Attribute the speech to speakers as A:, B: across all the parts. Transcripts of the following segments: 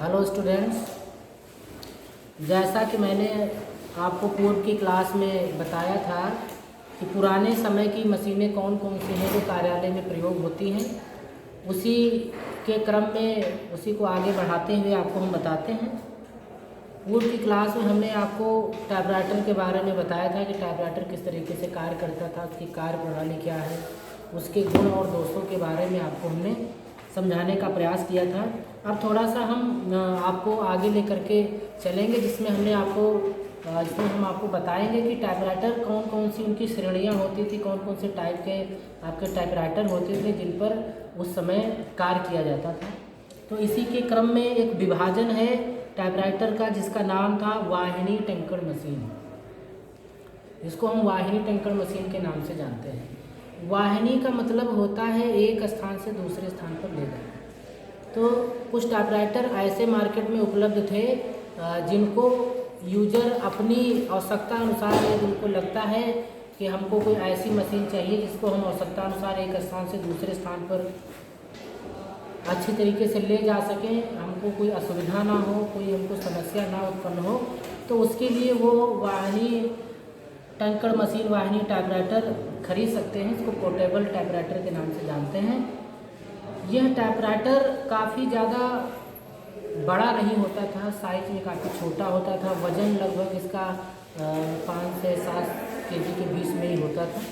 A: Hello students, जैसा कि मैंने आपको पूर्व की क्लास में बताया था कि पुराने समय की मशीनें कौन कौन सी हैं जो कार्यालय में प्रयोग होती हैं, उसी के क्रम में उसी को आगे बढ़ाते हुए आपको हम बताते हैं। पूर्व की क्लास में हमने आपको टाइपराइटर के बारे में बताया था कि टाइपराइटर किस तरीके से कार्य करता था, उसकी कार्य प्रणाली क्या है, उसके गुण और दोषों के बारे में आपको हमने समझाने का प्रयास किया था। अब थोड़ा सा हम आपको आगे लेकर के चलेंगे, जिसमें हम आपको बताएंगे कि टाइपराइटर कौन कौन सी उनकी श्रेणियां होती थी, कौन कौन से टाइप के आपके टाइपराइटर होते थे जिन पर उस समय कार्य किया जाता था। तो इसी के क्रम में एक विभाजन है टाइपराइटर का, जिसका नाम था वाहिनी टंकण मशीन, जिसको हम वाहिनी टंकण मशीन के नाम से जानते हैं। वाहिनी का मतलब होता है एक स्थान से दूसरे स्थान पर ले जाना। तो कुछ टाइपराइटर ऐसे मार्केट में उपलब्ध थे जिनको यूजर अपनी आवश्यकता अनुसार, जिनको लगता है कि हमको कोई ऐसी मशीन चाहिए जिसको हम आवश्यकता अनुसार एक स्थान से दूसरे स्थान पर अच्छी तरीके से ले जा सकें, हमको कोई असुविधा ना हो, कोई हमको समस्या ना उत्पन्न हो, तो उसके लिए वो वाहिनी टंकण मशीन, वाहिनी टाइपराइटर खरीद सकते हैं। इसको पोर्टेबल टाइपराइटर के नाम से जानते हैं। यह टाइपराइटर काफ़ी ज़्यादा बड़ा नहीं होता था, साइज में काफ़ी छोटा होता था। वज़न लगभग इसका 5 से 7 kg के बीच में ही होता था।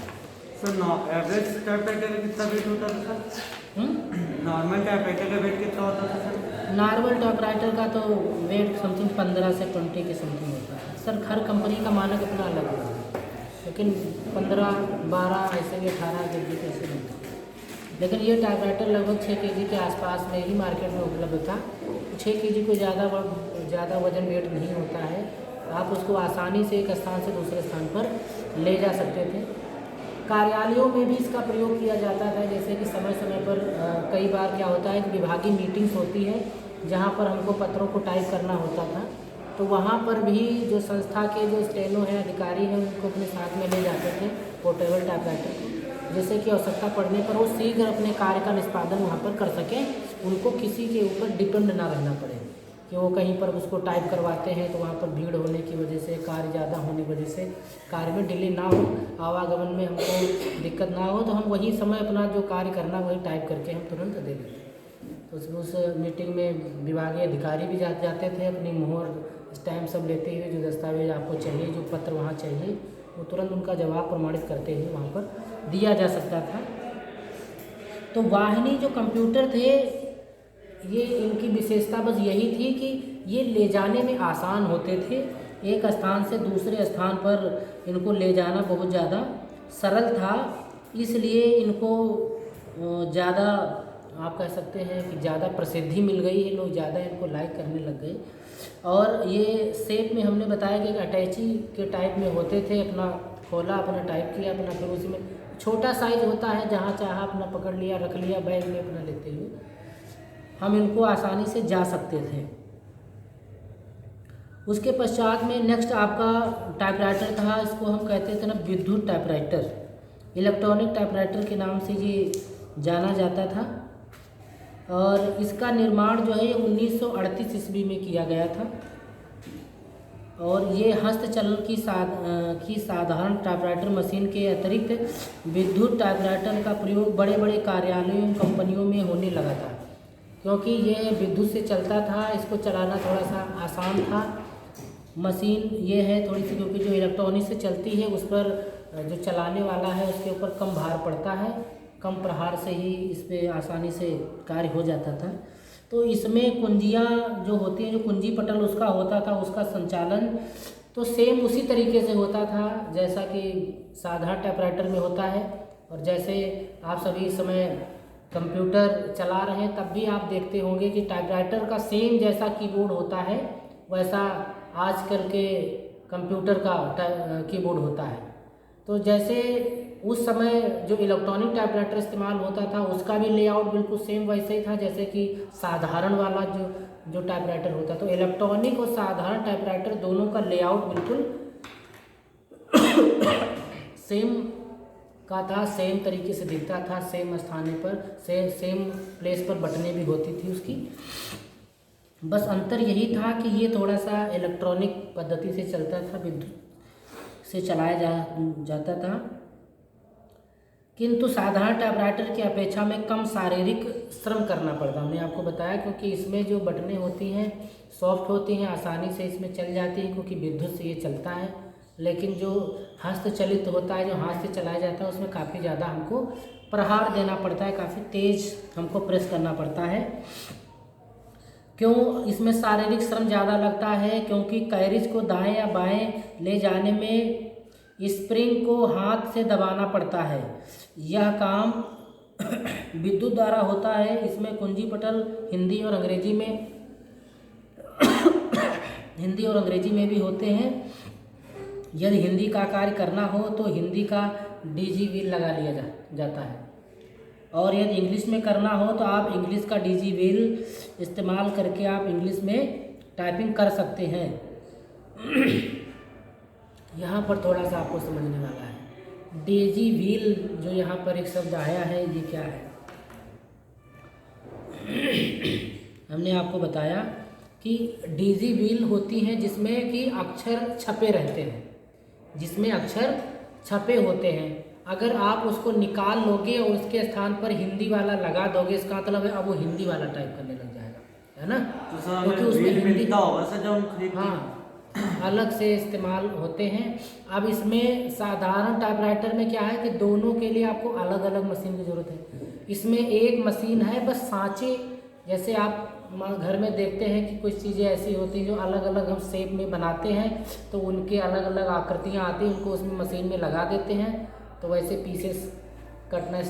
B: सर एवरेज टाइपराइटर का कितना वेट होता था सर? नॉर्मल टाइपराइटर का वेट कितना होता था सर?
A: नॉर्मल टाइपराइटर का तो वेट समथिंग 15 से 20 के समथिंग होता है सर। हर कंपनी का मानक अपना अलग होता है, लेकिन 15, 12 ऐसे भी 18 kg ऐसे मिलता है। लेकिन ये टाइपराइटर लगभग 6 kg के आसपास में ही मार्केट में उपलब्ध था। 6 kg को ज़्यादा वजन वेट नहीं होता है, आप उसको आसानी से एक स्थान से दूसरे स्थान पर ले जा सकते थे। कार्यालयों में भी इसका प्रयोग किया जाता था, जैसे कि समय समय पर कई बार क्या होता है कि विभागीय मीटिंग्स होती है जहाँ पर हमको पत्रों को टाइप करना होता था, तो वहाँ पर भी जो संस्था के जो स्टेनो हैं, अधिकारी हैं, उनको अपने साथ में ले जाते थे पोर्टेबल टाइपराइटर को, जैसे कि आवश्यकता पड़ने पर वो शीघ्र अपने कार्य का निष्पादन वहाँ पर कर सकें, उनको किसी के ऊपर डिपेंड ना रहना पड़े कि वो कहीं पर उसको टाइप करवाते हैं तो वहाँ पर भीड़ होने की वजह से, कार्य ज़्यादा होने की वजह से कार्य में डिले ना हो, आवागमन में हमको दिक्कत ना हो, तो हम वही समय अपना जो कार्य करना वही टाइप करके हम तुरंत दे देते। तो उस मीटिंग में विभागीय अधिकारी भी जाते थे, अपनी मोहर स्टैम्प सब लेते हुए, जो दस्तावेज आपको चाहिए, जो पत्र वहाँ चाहिए, वो तुरंत उनका जवाब प्रमाणित करते हुए वहाँ पर दिया जा सकता था। तो वाहिनी जो कंप्यूटर थे, ये इनकी विशेषता बस यही थी कि ये ले जाने में आसान होते थे। एक स्थान से दूसरे स्थान पर इनको ले जाना बहुत ज़्यादा सरल था, इसलिए इनको ज़्यादा आप कह सकते हैं कि ज़्यादा प्रसिद्धि मिल गई है, लोग ज़्यादा इनको लाइक करने लग गए। और ये शेप में हमने बताया कि अटैची के टाइप में होते थे, अपना खोला, अपना टाइप किया, अपना फिर उसी में छोटा साइज होता है, जहाँ चाहा अपना पकड़ लिया, रख लिया बैग में अपना लेते हुए हम इनको आसानी से जा सकते थे। उसके पश्चात में नेक्स्ट आपका टाइपराइटर था, इसको हम कहते थे ना विद्युत टाइपराइटर, इलेक्ट्रॉनिक टाइपराइटर के नाम से ये जाना जाता था। और इसका निर्माण जो है 1938 ईस्वी में किया गया था। और ये हस्तचलन की साधारण टाइपराइटर मशीन के अतिरिक्त विद्युत टाइपराइटर का प्रयोग बड़े बड़े कार्यालयों एवं कंपनियों में होने लगा था, क्योंकि ये विद्युत से चलता था, इसको चलाना थोड़ा सा आसान था। मशीन ये है थोड़ी सी, क्योंकि जो इलेक्ट्रॉनिक से चलती है उस पर जो चलाने वाला है उसके ऊपर कम भार पड़ता है, कम प्रहार से ही इस पर आसानी से कार्य हो जाता था। तो इसमें कुंजियाँ जो होती हैं, जो कुंजी पटल उसका होता था, उसका संचालन तो सेम उसी तरीके से होता था जैसा कि साधारण टाइपराइटर में होता है। और जैसे आप सभी समय कंप्यूटर चला रहे हैं, तब भी आप देखते होंगे कि टाइपराइटर का सेम जैसा कीबोर्ड होता है वैसा आजकल के कंप्यूटर का कीबोर्ड होता है। तो जैसे उस समय जो इलेक्ट्रॉनिक टाइपराइटर इस्तेमाल होता था उसका भी लेआउट बिल्कुल सेम वैसे ही था जैसे कि साधारण वाला जो टाइपराइटर होता। तो इलेक्ट्रॉनिक और साधारण टाइपराइटर दोनों का लेआउट बिल्कुल सेम का था, सेम तरीके से दिखता था, सेम स्थान पर सेम प्लेस पर बटनें भी होती थी उसकी। बस अंतर यही था कि ये थोड़ा सा इलेक्ट्रॉनिक पद्धति से चलता था, विद्युत से चलाया जाता था, किंतु साधारण टाइपराइटर की अपेक्षा में कम शारीरिक श्रम करना पड़ता। हमने आपको बताया क्योंकि इसमें जो बटनें होती हैं सॉफ्ट होती हैं, आसानी से इसमें चल जाती हैं क्योंकि विद्युत से ये चलता है। लेकिन जो हस्तचलित होता है, जो हाथ से चलाया जाता है, उसमें काफ़ी ज़्यादा हमको प्रहार देना पड़ता है, काफ़ी तेज़ हमको प्रेस करना पड़ता है। क्यों इसमें शारीरिक श्रम ज़्यादा लगता है? क्योंकि कैरिज को दाएं या बाएं ले जाने में स्प्रिंग को हाथ से दबाना पड़ता है। यह काम विद्युत द्वारा होता है। इसमें कुंजी पटल हिंदी और अंग्रेजी में भी होते हैं। यदि हिंदी का कार्य करना हो तो हिंदी का डीजी व्हील लगा लिया जाता है, और यदि इंग्लिश में करना हो तो आप इंग्लिश का डीजी व्हील इस्तेमाल करके आप इंग्लिश में टाइपिंग कर सकते हैं। यहाँ पर थोड़ा सा आपको समझने वाला है। डीजी व्हील जो यहाँ पर एक शब्द आया है, ये क्या है? हमने आपको बताया कि डीजी व्हील होती हैं जिसमें कि अक्षर छपे रहते हैं, जिसमें अक्षर छपे होते हैं। अगर आप उसको निकाल लोगे और उसके स्थान पर हिंदी वाला लगा दोगे, इसका मतलब है अब वो हिंदी वाला टाइप करने लग जाएगा, है ना? क्योंकि उसमें हिंदी हाँ अलग से इस्तेमाल होते हैं। अब इसमें साधारण टाइपराइटर में क्या है कि दोनों के लिए आपको अलग अलग मशीन की ज़रूरत है। इसमें एक मशीन है बस सांचे, जैसे आप घर में देखते हैं कि कुछ चीज़ें ऐसी होती हैं जो अलग अलग हम शेप में बनाते हैं, तो उनके अलग अलग आकृतियाँ आती हैं, उनको उसमें मशीन में लगा देते हैं, तो वैसे पीसेस कटना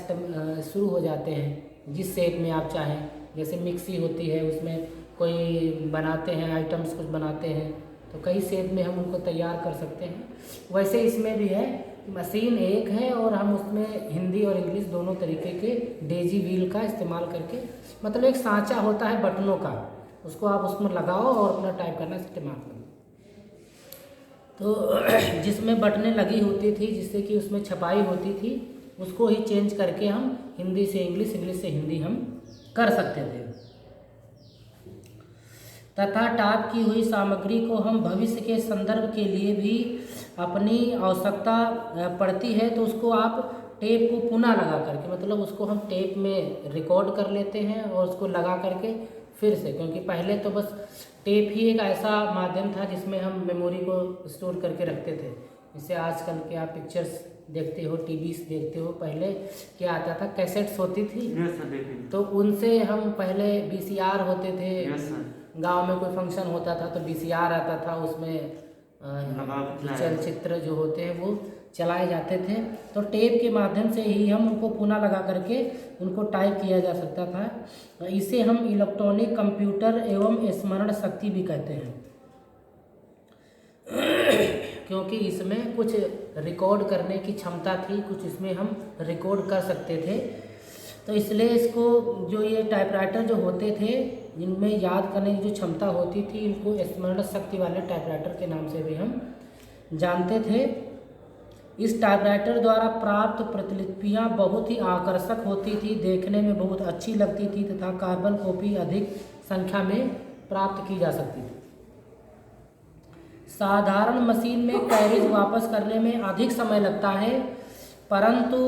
A: शुरू हो जाते हैं जिस शेप में आप चाहें। जैसे मिक्सी होती है, उसमें कोई बनाते हैं आइटम्स, कुछ बनाते हैं, तो कई शेप में हम उनको तैयार कर सकते हैं। वैसे इसमें भी है, मशीन एक है और हम उसमें हिंदी और इंग्लिश दोनों तरीके के डीजी व्हील का इस्तेमाल करके, मतलब एक सांचा होता है बटनों का, उसको आप उसमें लगाओ और अपना टाइप करना इस्तेमाल करो। तो जिसमें बटनें लगी होती थी, जिससे कि उसमें छपाई होती थी, उसको ही चेंज करके हम हिंदी से इंग्लिश, इंग्लिश से हिंदी हम कर सकते थे। तथा टाइप की हुई सामग्री को हम भविष्य के संदर्भ के लिए भी अपनी आवश्यकता पड़ती है, तो उसको आप टेप को पुनः लगा करके, मतलब उसको हम टेप में रिकॉर्ड कर लेते हैं और उसको लगा करके फिर से, क्योंकि पहले तो बस टेप ही एक ऐसा माध्यम था जिसमें हम मेमोरी को स्टोर करके रखते थे। जैसे आजकल के आप पिक्चर्स देखते हो, टीवी देखते हो, पहले क्या आता था, कैसेट्स होती थी, तो उनसे हम पहले वीसीआर होते थे, गांव में कोई फंक्शन होता था तो वीसीआर आता था, उसमें चलचित्र जो होते हैं वो चलाए जाते थे। तो टेप के माध्यम से ही हम उनको पुनः लगा करके उनको टाइप किया जा सकता था। इसे हम इलेक्ट्रॉनिक कंप्यूटर एवं स्मरण शक्ति भी कहते हैं, क्योंकि इसमें कुछ रिकॉर्ड करने की क्षमता थी, कुछ इसमें हम रिकॉर्ड कर सकते थे। तो इसलिए इसको, जो ये टाइपराइटर जो होते थे जिनमें याद करने की जो क्षमता होती थी, इनको स्मरण शक्ति वाले टाइपराइटर के नाम से भी हम जानते थे। इस टाइपराइटर द्वारा प्राप्त प्रतिलिपियाँ बहुत ही आकर्षक होती थी, देखने में बहुत अच्छी लगती थी तथा कार्बन कॉपी अधिक संख्या में प्राप्त की जा सकती थी। साधारण मशीन में कैरिज वापस करने में अधिक समय लगता है, परंतु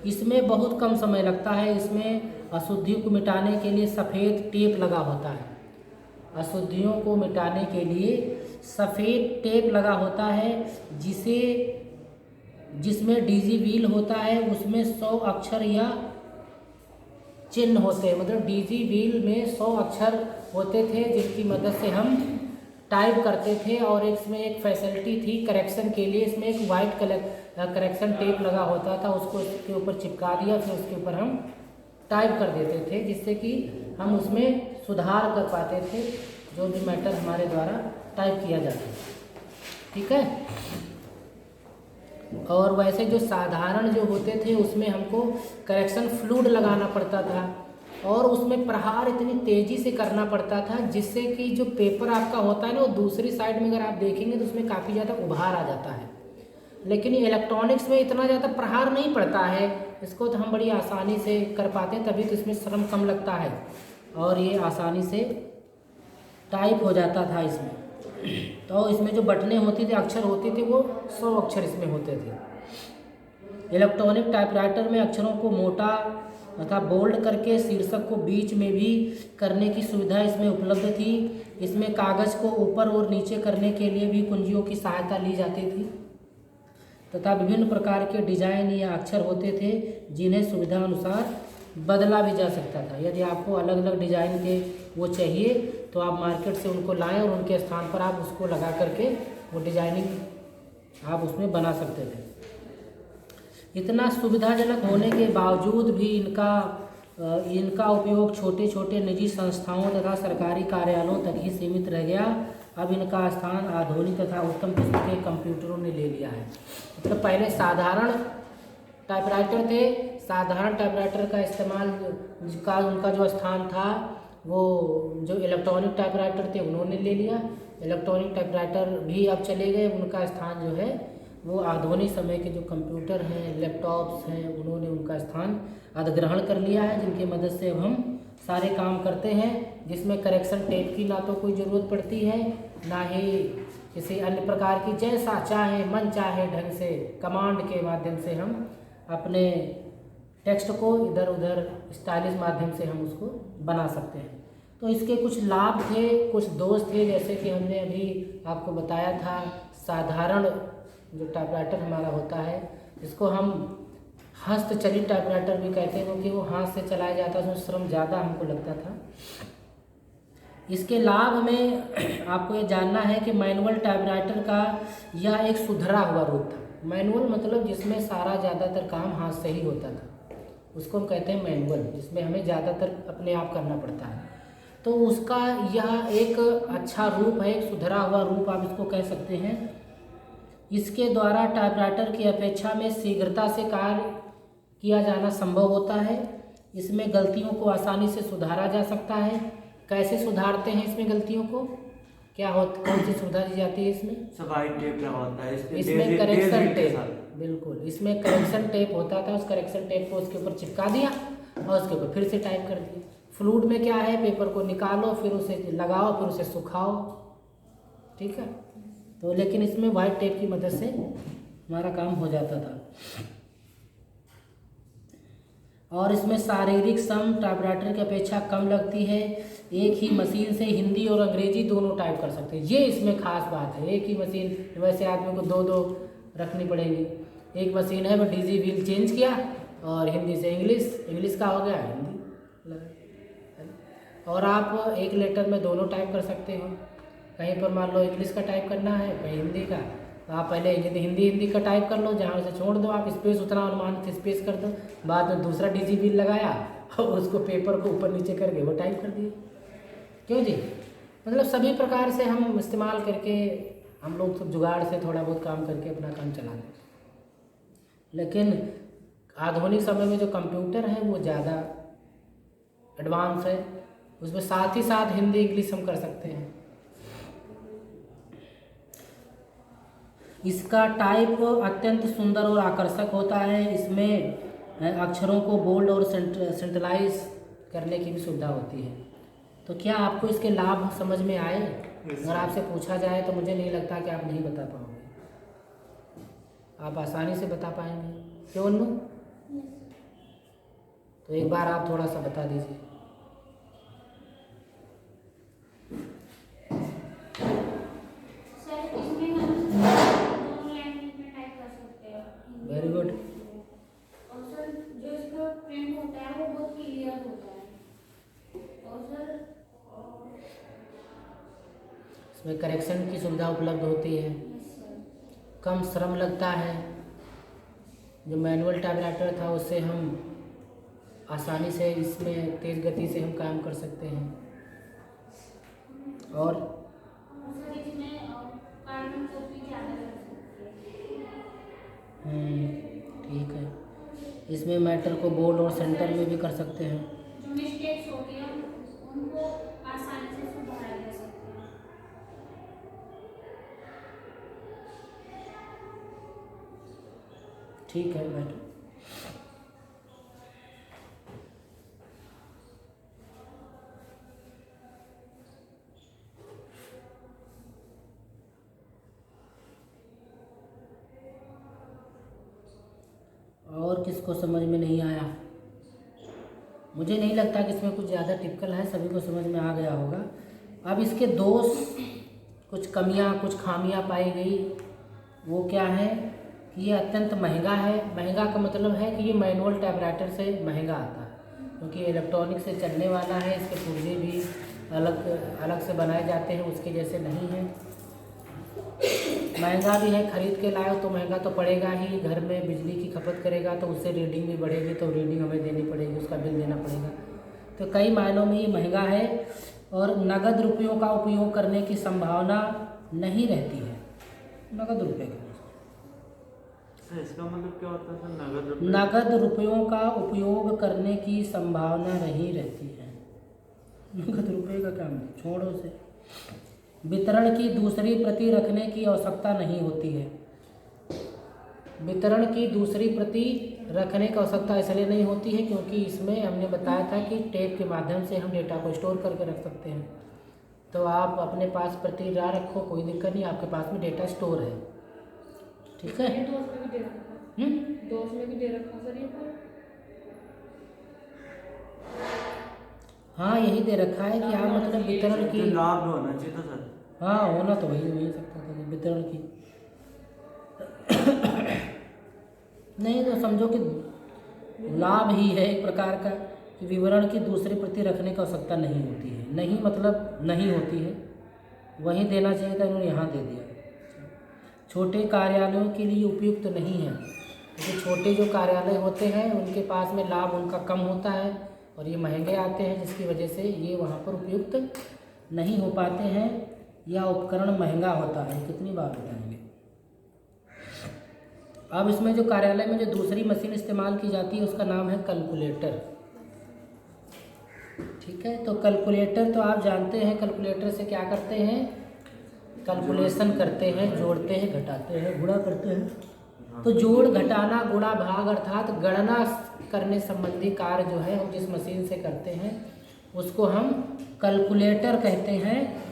A: इसमें बहुत कम समय लगता है। इसमें अशुद्धियों को मिटाने के लिए सफ़ेद टेप लगा होता है, अशुद्धियों को मिटाने के लिए सफ़ेद टेप लगा होता है, जिसमें डीजी व्हील होता है, उसमें 100 अक्षर या चिन्ह होते हैं, मतलब डीजी व्हील में 100 अक्षर होते थे जिसकी मदद से हम टाइप करते थे। और इसमें एक फैसिलिटी थी करेक्शन के लिए, इसमें एक वाइट कलर करेक्शन टेप लगा होता था, उसको इसके ऊपर चिपका दिया, फिर उसके ऊपर हम टाइप कर देते थे, जिससे कि हम उसमें सुधार कर पाते थे जो भी मैटर हमारे द्वारा टाइप किया जाता है। ठीक है। और वैसे जो साधारण जो होते थे उसमें हमको करेक्शन फ्लूइड लगाना पड़ता था और उसमें प्रहार इतनी तेज़ी से करना पड़ता था जिससे कि जो पेपर आपका होता है ना, वो दूसरी साइड में अगर आप देखेंगे तो उसमें काफ़ी ज़्यादा उभार आ जाता है। लेकिन ये इलेक्ट्रॉनिक्स में इतना ज़्यादा प्रहार नहीं पड़ता है, इसको तो हम बड़ी आसानी से कर पाते हैं, तभी तो इसमें श्रम कम लगता है और ये आसानी से टाइप हो जाता था इसमें। तो इसमें जो बटनें होती थी, अक्षर होती थी, वो 100 अक्षर इसमें होते थे। इलेक्ट्रॉनिक टाइपराइटर में अक्षरों को मोटा तथा बोल्ड करके शीर्षक को बीच में भी करने की सुविधा इसमें उपलब्ध थी। इसमें कागज़ को ऊपर और नीचे करने के लिए भी कुंजियों की सहायता ली जाती थी तथा विभिन्न प्रकार के डिजाइन या अक्षर होते थे जिन्हें सुविधा अनुसार बदला भी जा सकता था। यदि आपको अलग अलग डिजाइन के वो चाहिए तो आप मार्केट से उनको लाएं और उनके स्थान पर आप उसको लगा करके वो डिजाइनिंग आप उसमें बना सकते थे। इतना सुविधाजनक होने के बावजूद भी इनका उपयोग छोटे छोटे निजी संस्थाओं तथा सरकारी कार्यालयों तक ही सीमित रह गया। अब इनका स्थान आधुनिक तथा उत्तम किस्म के कंप्यूटरों ने ले लिया है। मतलब पहले साधारण टाइपराइटर थे, साधारण टाइपराइटर का इस्तेमाल का उनका जो स्थान था वो जो इलेक्ट्रॉनिक टाइपराइटर थे उन्होंने ले लिया। इलेक्ट्रॉनिक टाइपराइटर भी अब चले गए, उनका स्थान जो है वो आधुनिक समय के जो कंप्यूटर हैं, लैपटॉप्स हैं, उन्होंने उनका स्थान अधिग्रहण कर लिया है, जिनकी मदद से अब हम सारे काम करते हैं, जिसमें करेक्शन टेप की ना तो कोई ज़रूरत पड़ती है ना ही किसी अन्य प्रकार की। जैसा चाहे मन चाहे ढंग से कमांड के माध्यम से हम अपने टेक्स्ट को इधर उधर स्टाइलिश माध्यम से हम उसको बना सकते हैं। तो इसके कुछ लाभ थे, कुछ दोष थे, जैसे कि हमने अभी आपको बताया था साधारण जो टाइपराइटर हमारा होता है, इसको हम हस्तचलित टाइपराइटर भी कहते हैं क्योंकि वो हाथ से चलाया जाता है, उसमें श्रम ज़्यादा हमको लगता था। इसके लाभ में आपको ये जानना है कि मैनुअल टाइपराइटर का यह एक सुधरा हुआ रूप था। मैनुअल मतलब जिसमें सारा ज़्यादातर काम हाथ से ही होता था, उसको हम कहते हैं मैनुअल, जिसमें हमें ज़्यादातर अपने आप करना पड़ता है। तो उसका यह एक अच्छा रूप है, एक सुधरा हुआ रूप आप इसको कह सकते हैं। इसके द्वारा टाइपराइटर की अपेक्षा में शीघ्रता से कार्य किया जाना संभव होता है। इसमें गलतियों को आसानी से सुधारा जा सकता है। कैसे सुधारते हैं इसमें गलतियों को, क्या होता, कौन सी सुविधा दी जाती है इसमें?
B: सफाई टेप लगा होता है
A: इसमें करेक्शन टेप, बिल्कुल, इसमें करेक्शन टेप होता था। उस करेक्शन टेप को उसके ऊपर चिपका दिया और उसके ऊपर फिर से टाइप कर दिया। फ्लूड में क्या है, पेपर को निकालो, फिर उसे लगाओ, फिर उसे सुखाओ, ठीक है। तो लेकिन इसमें वाइट टेप की मदद से हमारा काम हो जाता था। और इसमें शारीरिक श्रम टाइपराइटर की अपेक्षा कम लगती है। एक ही मशीन से हिंदी और अंग्रेजी दोनों टाइप कर सकते हैं, ये इसमें खास बात है। एक ही मशीन, वैसे आदमी को दो दो रखनी पड़ेगी। एक मशीन है, वो डीजी व्हील चेंज किया और हिंदी से इंग्लिश का हो गया हिंदी, और आप एक लेटर में दोनों टाइप कर सकते हो। कहीं पर मान लो इंग्लिश का टाइप करना है, कहीं हिंदी का, तो आप पहले हिंदी का टाइप कर लो, जहाँ से छोड़ दो आप, स्पेस उतना अनुमानित स्पेस कर दो, बाद में दूसरा डीजी व्हील लगाया और उसको पेपर को ऊपर नीचे करके वो टाइप कर दिए। क्यों जी, मतलब सभी प्रकार से हम इस्तेमाल करके हम लोग सब जुगाड़ से थोड़ा बहुत काम करके अपना काम चला लें। लेकिन आधुनिक समय में जो कंप्यूटर है वो ज़्यादा एडवांस है, उसमें साथ ही साथ हिंदी इंग्लिश हम कर सकते हैं। इसका टाइप अत्यंत सुंदर और आकर्षक होता है। इसमें अक्षरों को बोल्ड और सेंट्रलाइज करने की भी सुविधा होती है। तो क्या आपको इसके लाभ समझ में आए? अगर आपसे पूछा जाए तो मुझे नहीं लगता कि आप नहीं बता पाओगे, आप आसानी से बता पाएंगे। क्यों अन्नू? तो एक बार आप थोड़ा सा बता दीजिए। Very good.
C: और सर जो इसका प्रिंट होता है वो बहुत क्लियर होता है। और सर
A: इसमें करेक्शन की सुविधा उपलब्ध होती है, कम श्रम लगता है। जो मैनुअल टाइपराइटर था उससे हम आसानी से इसमें तेज़ गति से हम काम कर सकते हैं। और
C: सर इसमें कार्बन कॉपी ज़्यादा लग सकती है।
A: ठीक है, इसमें मैटर को बोर्ड और सेंटर में भी कर सकते हैं।
C: जो मिस्टेक्स होती हैं उनको आसानी से सुधारा जा सकता है।
A: ठीक है मैटर। किसको समझ में नहीं आया। मुझे नहीं लगता कि इसमें कुछ ज़्यादा टिपिकल है, सभी को समझ में आ गया होगा। अब इसके दोष, कुछ कमियां, कुछ खामियां पाई गई, वो क्या है कि ये अत्यंत महंगा है। महंगा का मतलब है कि ये मैनुअल टाइपराइटर से महंगा आता है, क्योंकि इलेक्ट्रॉनिक से चलने वाला है। इसके पुर्जे भी अलग से बनाए जाते हैं, उसके जैसे नहीं है। महंगा भी है, खरीद के लाओ तो महंगा तो पड़ेगा ही। घर में बिजली की खपत करेगा तो उससे रीडिंग भी बढ़ेगी, तो रीडिंग हमें देनी पड़ेगी, उसका बिल देना पड़ेगा। तो कई मायनों में ये महंगा है और नगद रुपयों का उपयोग करने की संभावना नहीं रहती है। नगद रुपये का
B: सर इसका मतलब क्या होता है सर?
A: नगद रुपयों का उपयोग करने की संभावना नहीं रहती है। नगद रुपये का क्या मतलब, छोड़ो से। वितरण की दूसरी प्रति रखने की आवश्यकता नहीं होती है। वितरण की दूसरी प्रति रखने की आवश्यकता इसलिए नहीं होती है क्योंकि इसमें हमने बताया था कि टेप के माध्यम से हम डेटा को स्टोर करके रख सकते हैं। तो आप अपने पास प्रति ला रखो, कोई दिक्कत नहीं, आपके पास में डेटा स्टोर है। ठीक है।
C: दोस्त में भी दे रखा, दोस्त में भी दे रखा सर ये पर।
A: हाँ यही दे रखा है कि आप मतलब वितरण की
B: लाभ होना चाहिए था सर।
A: हाँ होना तो वही हो ही सकता था कि वितरण की नहीं तो समझो कि लाभ ही है एक प्रकार का कि विवरण की दूसरी प्रति रखने की आवश्यकता नहीं होती है। नहीं मतलब नहीं होती है, वहीं देना चाहिए था, इन्होंने यहाँ दे दिया। छोटे कार्यालयों के लिए उपयुक्त नहीं है क्योंकि छोटे जो कार्यालय होते हैं उनके पास में लाभ उनका कम होता है और ये महंगे आते हैं, जिसकी वजह से ये वहाँ पर उपयुक्त नहीं हो पाते हैं या उपकरण महंगा होता है। कितनी बार बताएंगे। अब इसमें जो कार्यालय में जो दूसरी मशीन इस्तेमाल की जाती है उसका नाम है कैलकुलेटर। ठीक है, तो कैलकुलेटर तो आप जानते हैं, कैलकुलेटर से क्या करते हैं, कैलकुलेशन करते हैं, जोड़ते हैं, घटाते हैं, गुणा करते हैं। तो जोड़, घटाना, गुणा, भाग अर्थात गणना करने संबंधी कार्य जो है हम जिस मशीन से करते हैं उसको हम कैलकुलेटर कहते हैं।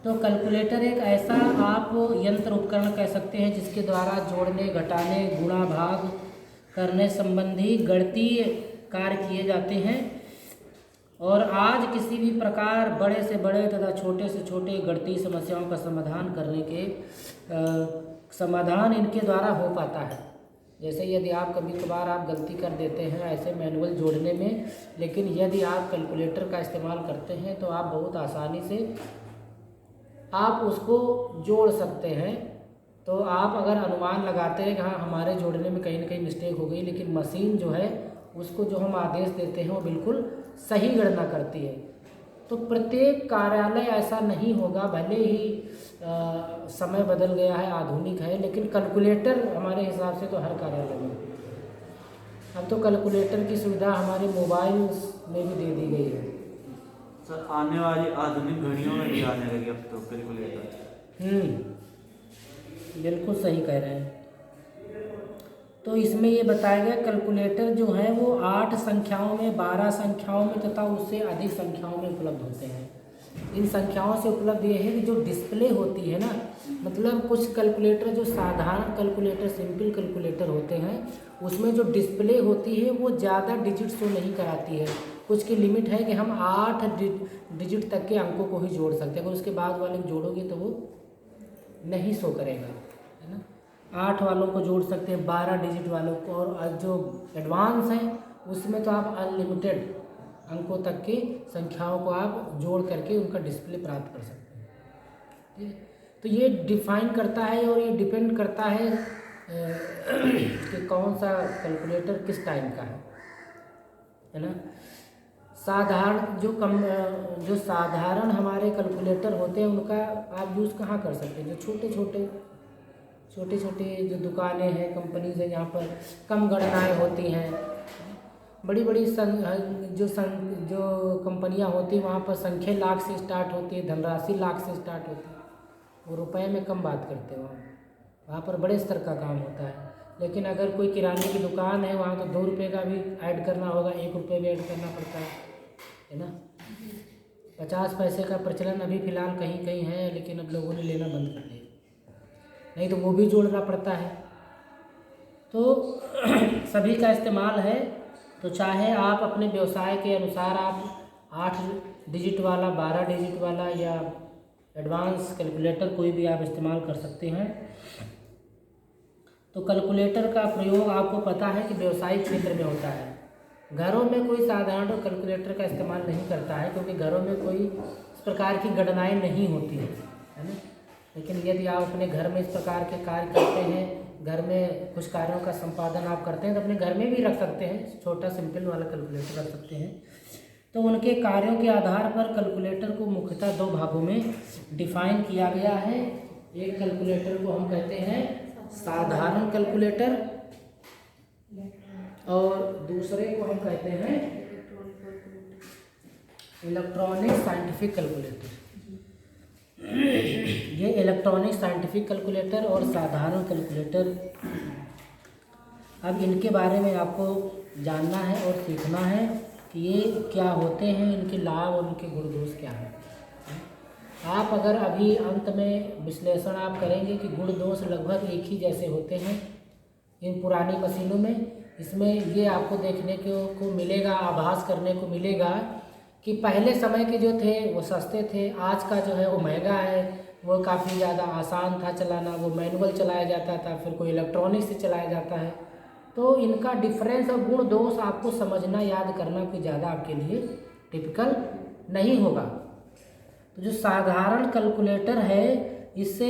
A: तो कैलकुलेटर एक ऐसा आप यंत्र उपकरण कह सकते हैं जिसके द्वारा जोड़ने, घटाने, गुणा, भाग करने संबंधी गणितीय कार्य किए जाते हैं। और आज किसी भी प्रकार बड़े से बड़े तथा छोटे से छोटे गणितीय समस्याओं का समाधान करने के समाधान इनके द्वारा हो पाता है। जैसे यदि आप कभी कभार आप गलती कर देते हैं ऐसे मैनुअल जोड़ने में, लेकिन यदि आप कैलकुलेटर का इस्तेमाल करते हैं तो आप बहुत आसानी से आप उसको जोड़ सकते हैं। तो आप अगर अनुमान लगाते हैं कि हाँ हमारे जोड़ने में कहीं ना कहीं मिस्टेक हो गई, लेकिन मशीन जो है उसको जो हम आदेश देते हैं वो बिल्कुल सही गणना करती है। तो प्रत्येक कार्यालय ऐसा नहीं होगा, भले ही समय बदल गया है, आधुनिक है, लेकिन कैलकुलेटर हमारे हिसाब से तो हर कार्यालय में। अब तो कैलकुलेटर की सुविधा हमारे मोबाइल में भी दे दी गई है।
B: सर आने वाली आधुनिक घड़ियों में भी आने लगी अब तो कैलकुलेटर।
A: बिल्कुल सही कह रहे हैं। तो इसमें ये बताया गया कैलकुलेटर जो है वो 8 संख्याओं में, 12 संख्याओं में तथा उससे अधिक संख्याओं में उपलब्ध होते हैं। इन संख्याओं से उपलब्ध ये है कि जो डिस्प्ले होती है ना, मतलब कुछ कैलकुलेटर जो साधारण कैलकुलेटर, सिंपल कैलकुलेटर होते हैं, उसमें जो डिस्प्ले होती है वो ज़्यादा डिजिट शो नहीं कराती है। कुछ की लिमिट है कि हम 8 डिजिट तक के अंकों को ही जोड़ सकते हैं, अगर उसके बाद वाले जोड़ोगे तो वो नहीं शो करेगा, है ना। 8 वालों को जोड़ सकते हैं, 12 डिजिट वालों को, और जो एडवांस हैं उसमें तो आप अनलिमिटेड अंकों तक की संख्याओं को आप जोड़ करके उनका डिस्प्ले प्राप्त कर सकते हैं। ठीक है, तो ये डिफाइन करता है और ये डिपेंड करता है कि कौन सा कैलकुलेटर किस टाइम का है ना। साधारण जो साधारण हमारे कैलकुलेटर होते हैं उनका आप यूज़ कहाँ कर सकते हैं, जो छोटे छोटे जो दुकानें हैं, कंपनीज हैं, जहाँ पर कम गणनाएँ होती हैं। बड़ी बड़ी जो कंपनियां होती हैं वहाँ पर संख्या लाख से स्टार्ट होती है, धनराशि लाख से स्टार्ट होती है, वो रुपए में कम बात करते हैं। वहाँ पर बड़े स्तर का काम होता है। लेकिन अगर कोई किराने की दुकान है वहाँ तो 2 रुपये का भी ऐड करना होगा, 1 रुपये भी ऐड करना पड़ता है ना। 50 पैसे का प्रचलन अभी फ़िलहाल कहीं कहीं है, लेकिन अब लोगों ने लेना बंद कर दिया, नहीं तो वो भी जोड़ना पड़ता है। तो सभी का इस्तेमाल है। तो चाहे आप अपने व्यवसाय के अनुसार आप 8 डिजिट वाला, 12 डिजिट वाला या एडवांस कैलकुलेटर कोई भी आप इस्तेमाल कर सकते हैं। तो कैलकुलेटर का प्रयोग आपको पता है कि व्यवसायिक क्षेत्र में होता है। घरों में कोई साधारण कैलकुलेटर का इस्तेमाल नहीं करता है, क्योंकि घरों में कोई इस प्रकार की गणनाएं नहीं होती है ना। लेकिन यदि आप अपने घर में इस प्रकार के कार्य करते हैं, घर में कुछ कार्यों का संपादन आप करते हैं, तो अपने घर में भी रख सकते हैं, छोटा सिंपल वाला कैलकुलेटर रख सकते हैं। तो उनके कार्यों के आधार पर कैलकुलेटर को मुख्यतः 2 भागों में डिफाइन किया गया है। एक कैलकुलेटर को हम कहते हैं साधारण कैलकुलेटर और दूसरे को हम कहते हैं इलेक्ट्रॉनिक साइंटिफिक कैलकुलेटर। ये इलेक्ट्रॉनिक साइंटिफिक कैलकुलेटर और साधारण कैलकुलेटर, अब इनके बारे में आपको जानना है और सीखना है कि ये क्या होते हैं, इनके लाभ और इनके गुण दोष क्या हैं। आप अगर अभी अंत में विश्लेषण आप करेंगे कि गुण दोष लगभग एक ही जैसे होते हैं इन पुरानी मशीनों में। इसमें ये आपको देखने को मिलेगा, आभास करने को मिलेगा कि पहले समय के जो थे वो सस्ते थे, आज का जो है वो महंगा है। वो काफ़ी ज़्यादा आसान था चलाना, वो मैनुअल चलाया जाता था, फिर कोई इलेक्ट्रॉनिक से चलाया जाता है। तो इनका डिफरेंस और गुण दोष आपको समझना, याद करना कोई ज़्यादा आपके लिए टिपिकल नहीं होगा। तो जो साधारण कैलकुलेटर है, इससे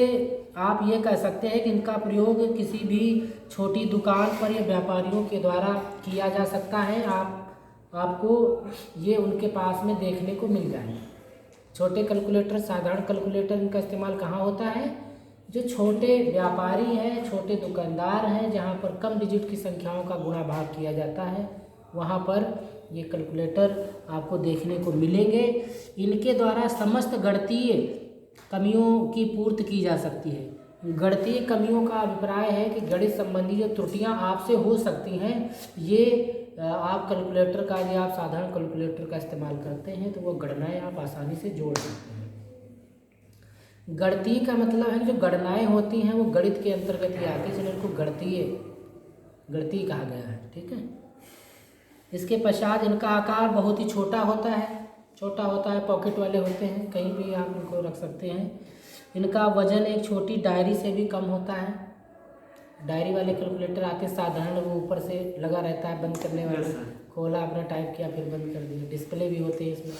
A: आप ये कह सकते हैं कि इनका प्रयोग किसी भी छोटी दुकान पर या व्यापारियों के द्वारा किया जा सकता है। आपको ये उनके पास में देखने को मिल जाएगा। छोटे कैलकुलेटर, साधारण कैलकुलेटर, इनका इस्तेमाल कहाँ होता है? जो छोटे व्यापारी हैं, छोटे दुकानदार हैं, जहाँ पर कम डिजिट की संख्याओं का गुणा भाग किया जाता है, वहाँ पर ये कैलकुलेटर आपको देखने को मिलेंगे। इनके द्वारा समस्त गणितीय कमियों की पूर्ति की जा सकती है। गणितीय कमियों का अभिप्राय है कि गणित संबंधी जो त्रुटियां आपसे हो सकती हैं, ये आप कैलकुलेटर का, यदि आप साधारण कैलकुलेटर का इस्तेमाल करते हैं तो वो गणनाएं आप आसानी से जोड़ सकते हैं। गणितीय का मतलब है कि जो गणनाएं होती हैं वो गणित के अंतर्गत ही आती है, इसलिए इनको गणितीय कहा गया है। ठीक है। इसके पश्चात इनका आकार बहुत ही छोटा होता है, पॉकेट वाले होते हैं, कहीं भी आप इनको रख सकते हैं। इनका वजन एक छोटी डायरी से भी कम होता है। डायरी वाले कैलकुलेटर आते साधारण, वो ऊपर से लगा रहता है बंद करने वाला, खोला अपना टाइप किया फिर बंद कर दिया। डिस्प्ले भी होते हैं इसमें,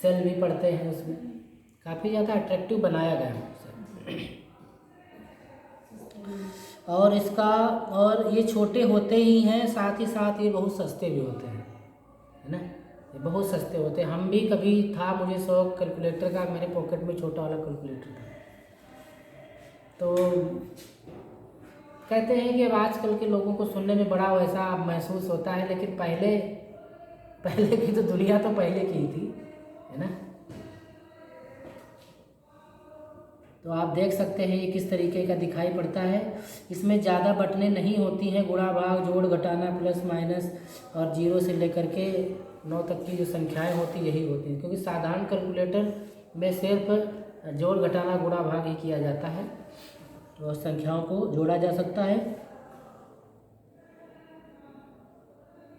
A: सेल भी पड़ते हैं उसमें, काफ़ी ज़्यादा अट्रैक्टिव बनाया गया है। और ये छोटे होते ही हैं, साथ ही साथ ये बहुत सस्ते भी होते हैं, है ना। ये बहुत सस्ते होते हैं। हम भी कभी था मुझे शौक कैलकुलेटर का, मेरे पॉकेट में छोटा वाला कैलकुलेटर था। तो कहते हैं कि अब आजकल के लोगों को सुनने में बड़ा वैसा महसूस होता है, लेकिन पहले की तो दुनिया तो पहले की ही थी, है ना। तो आप देख सकते हैं ये किस तरीके का दिखाई पड़ता है। इसमें ज़्यादा बटनें नहीं होती हैं, गुणा भाग, जोड़ घटाना, प्लस माइनस और 0 से लेकर के 9 तक की जो संख्याएं होती यही होती हैं, क्योंकि साधारण कैलकुलेटर में सिर्फ जोड़ घटाना गुणा भाग ही किया जाता है और संख्याओं को जोड़ा जा सकता है।